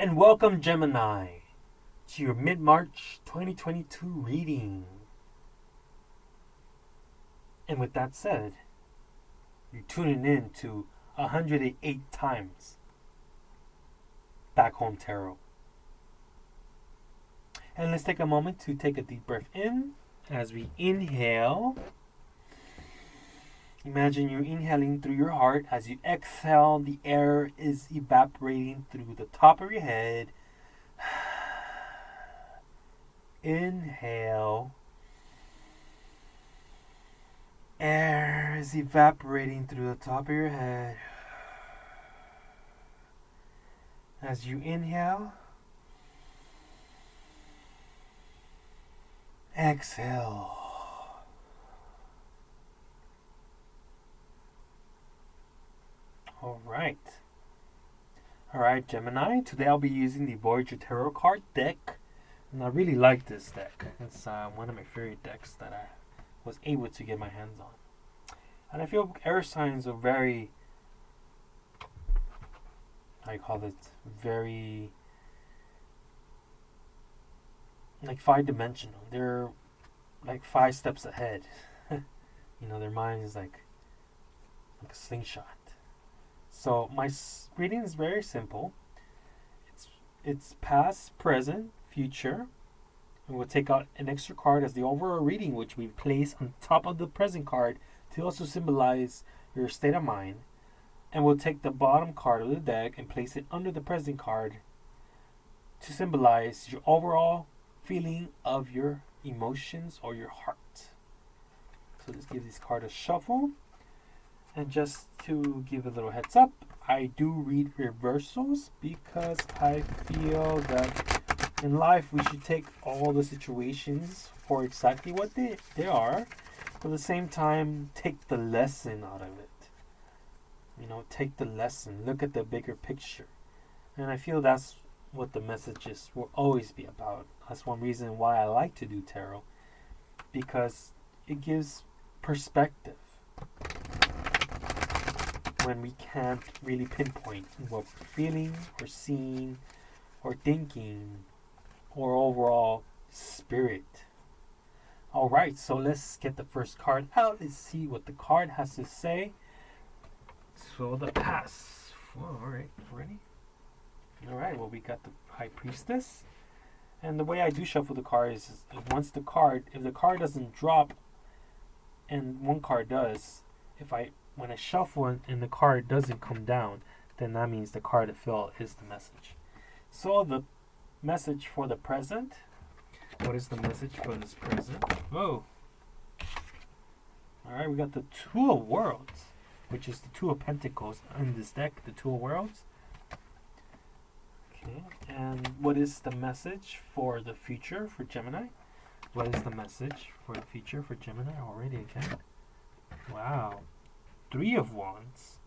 And welcome, Gemini, to your mid-March 2022 reading. And with that said, you're tuning in to 108 times Back Home Tarot. And let's take a moment to take a deep breath in. As we inhale, imagine you're inhaling through your heart. As you exhale, the air is evaporating through the top of your head. Inhale. Air is evaporating through the top of your head. As you inhale, exhale. All right, Gemini. Today I'll be using the Voyager Tarot card deck. And I really like this deck. It's one of my favorite decks that I was able to get my hands on. And I feel air signs are very, very, like 5-dimensional. They're like 5 steps ahead. Their mind is like a slingshot. So my reading is very simple. It's past, present, future. And we'll take out an extra card as the overall reading, which we place on top of the present card to also symbolize your state of mind. And we'll take the bottom card of the deck and place it under the present card to symbolize your overall feeling of your emotions or your heart. So let's give this card a shuffle. And just to give a little heads up, I do read reversals because I feel that in life we should take all the situations for exactly what they are, but at the same time take the lesson out of it. Take the lesson, look at the bigger picture. And I feel that's what the messages will always be about. That's one reason why I like to do tarot, because it gives perspective when we can't really pinpoint what we're feeling or seeing or thinking or overall spirit. Alright, so let's get the first card out. Let's see what the card has to say. So the pass. Alright, ready? Alright, well, we got the High Priestess. And the way I do shuffle the card is if the card doesn't drop and one card does, when I shuffle and the card doesn't come down, then that means the card that fell is the message. So the message for the present. What is the message for this present? Whoa. Alright, we got the Two of Worlds, which is the Two of Pentacles in this deck, the Two of Worlds. Okay, and what is the message for the future for Gemini? What is the message for the future for Gemini already again? Wow. 3 of Wands.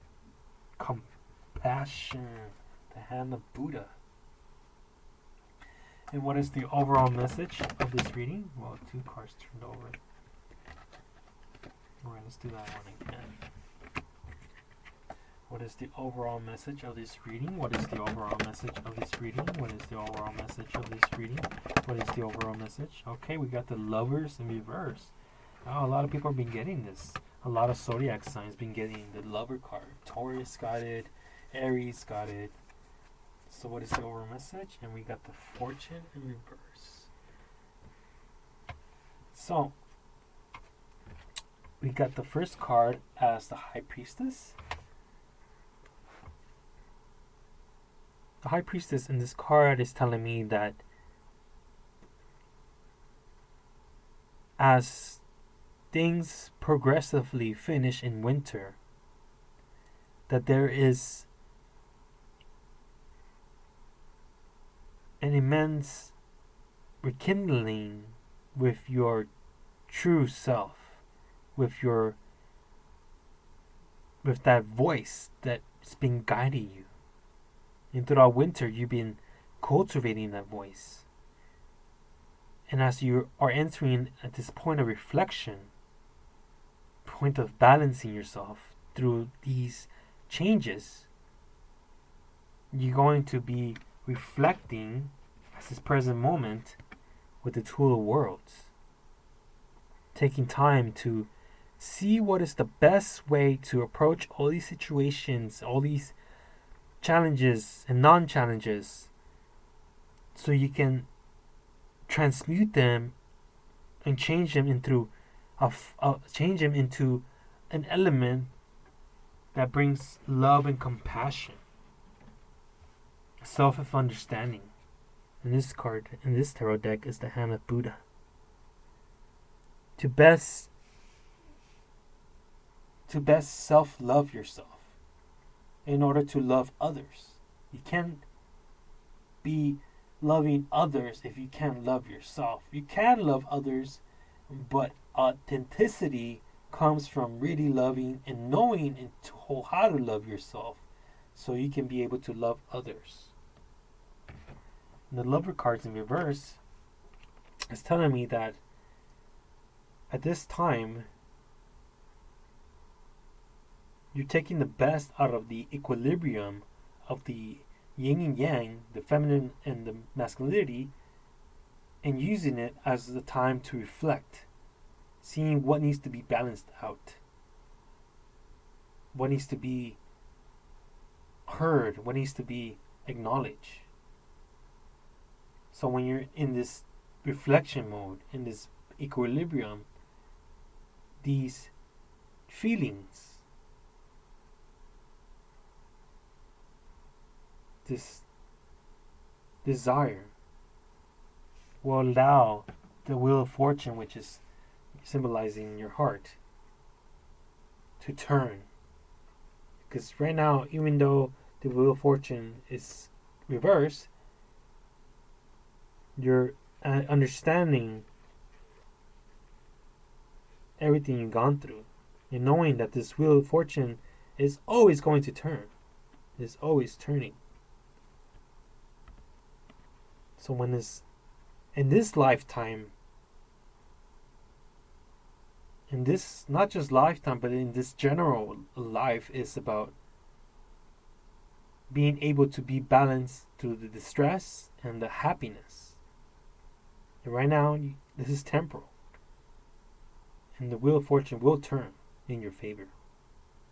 Compassion. The Hand of Buddha. And what is the overall message of this reading? Well, 2 cards turned over. Alright, let's do that one again. What is the overall message of this reading? What is the overall message of this reading? What is the overall message of this reading? What is the overall message? Okay, we got the Lovers in reverse. Oh, a lot of people have been getting this. A lot of zodiac signs been getting the Lover card. Taurus got it. Aries got it. So what is the overall message? And we got the Fortune in reverse. So we got the first card as the High Priestess. The High Priestess in this card is telling me that as things progressively finish in winter, that there is an immense rekindling with your true self, with that voice that's been guiding you. And throughout winter, you've been cultivating that voice. And as you are entering at this point of reflection, point of balancing yourself through these changes, you're going to be reflecting as this present moment with the Tool of Worlds. Taking time to see what is the best way to approach all these situations, all these challenges and non-challenges, so you can transmute them and change them into an element that brings love and compassion, self-understanding. And this card in this tarot deck is the Hand of Buddha. To best self-love yourself in order to love others. You can't be loving others if you can't love yourself. You can love others, but authenticity comes from really loving and knowing how to love yourself so you can be able to love others. And the Lover cards in reverse is telling me that at this time you're taking the best out of the equilibrium of the yin and yang, the feminine and the masculinity, and using it as the time to reflect, seeing what needs to be balanced out, what needs to be heard, what needs to be acknowledged. So when you're in this reflection mode, in this equilibrium, these feelings, this desire will allow the Wheel of Fortune, which is symbolizing your heart, to turn. Because right now, even though the Wheel of Fortune is reversed, you're understanding everything you've gone through and knowing that this Wheel of Fortune is always going to turn. It's always turning. So when in this lifetime, in this not just lifetime, but in this general life, is about being able to be balanced through the distress and the happiness. And right now, this is temporal. And the Wheel of Fortune will turn in your favor.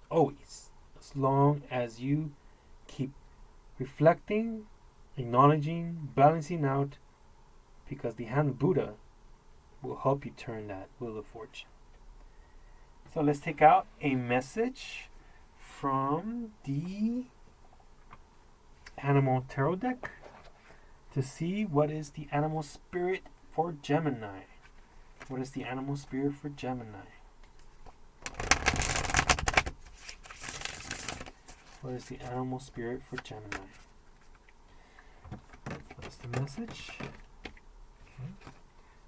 Always. As long as you keep reflecting, acknowledging, balancing out, because the Hand of Buddha will help you turn that Wheel of Fortune. So let's take out a message from the Animal Tarot deck to see what is the animal spirit for Gemini. What is the animal spirit for Gemini? What is the animal spirit for Gemini? What's the message? Okay.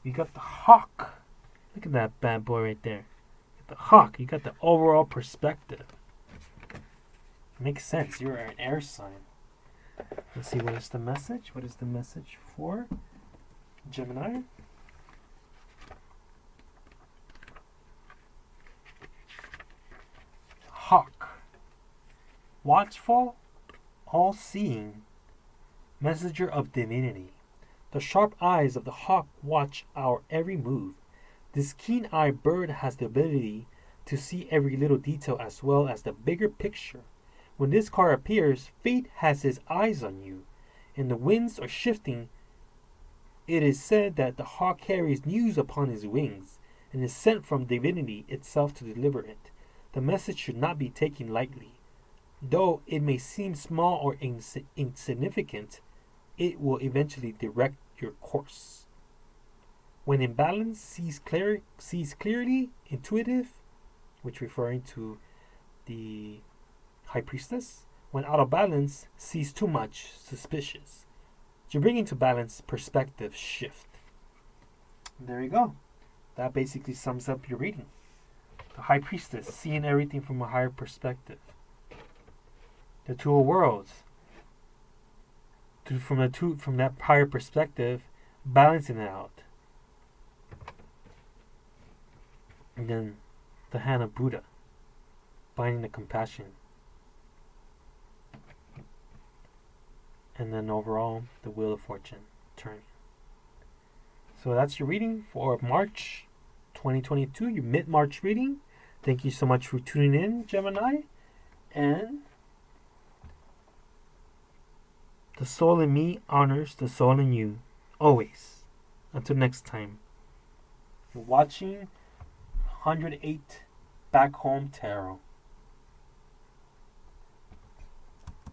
You got the hawk. Look at that bad boy right there. The hawk. You got the overall perspective. Makes sense. You're an air sign. Let's see, what is the message? What is the message for Gemini? Hawk. Watchful, all-seeing, messenger of divinity. The sharp eyes of the hawk watch our every move. This keen-eyed bird has the ability to see every little detail as well as the bigger picture. When this card appears, fate has his eyes on you, and the winds are shifting. It is said that the hawk carries news upon his wings and is sent from divinity itself to deliver it. The message should not be taken lightly. Though it may seem small or insignificant, it will eventually direct your course. When in balance, sees clearly, intuitive, which referring to the High Priestess. When out of balance, sees too much, suspicious. To bring into balance, perspective shift. There you go. That basically sums up your reading. The High Priestess, seeing everything from a higher perspective. The Two of Worlds, from that higher perspective, balancing it out. And then the Hand of Buddha, finding the compassion. and then overall the Wheel of Fortune turning. So that's your reading for March 2022, your mid-March reading. Thank you so much for tuning in, Gemini. And the soul in me honors the soul in you, always. Until next time. You're watching 108 Back Home Tarot.